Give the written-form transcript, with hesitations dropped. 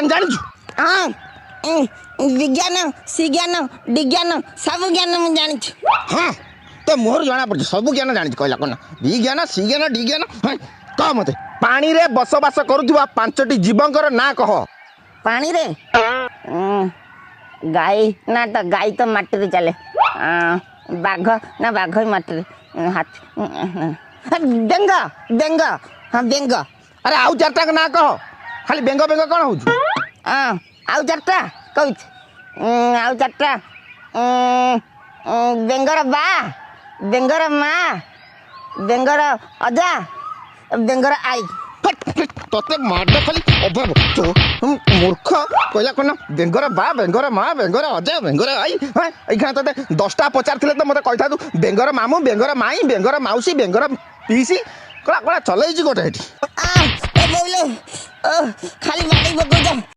ज्ञान जान हाँ विज्ञान सिज्ञान विज्ञान सब ज्ञान मुझे जानी हाँ तो मोहर जना पड़े सब ज्ञान जानी कहला कौन विज्ञान सिज्ञान डिज्ञान हाँ कह मत पानी रे बसवास करुवा 5टी जीवंकर ना कह पानी रे गाई ना तो गाई तो माटी रे चले बाघ ना बाघ माटी रे हाथ बेंग बेंग हाँ बेंग अरे आउ चारटा ना कह खाली बेंग बेंग कौन हो हाँ आउ चारटा कहू आउ चारटा बेंगर बा बेंगर माँ बेंगर अजा बेंगर आई तोते माड खाली अभाव मूर्ख कहला कौन बेंगर बा बेंगर माँ बेंगर अजा बेंगर आई हाँ ये तोते 10टा पचार तो मत कही तू बेंगर मामू बेंगर माई बेंगर माउसी बेंगर पीसी कला कला चल गोटे खाली बाड़ी पकड़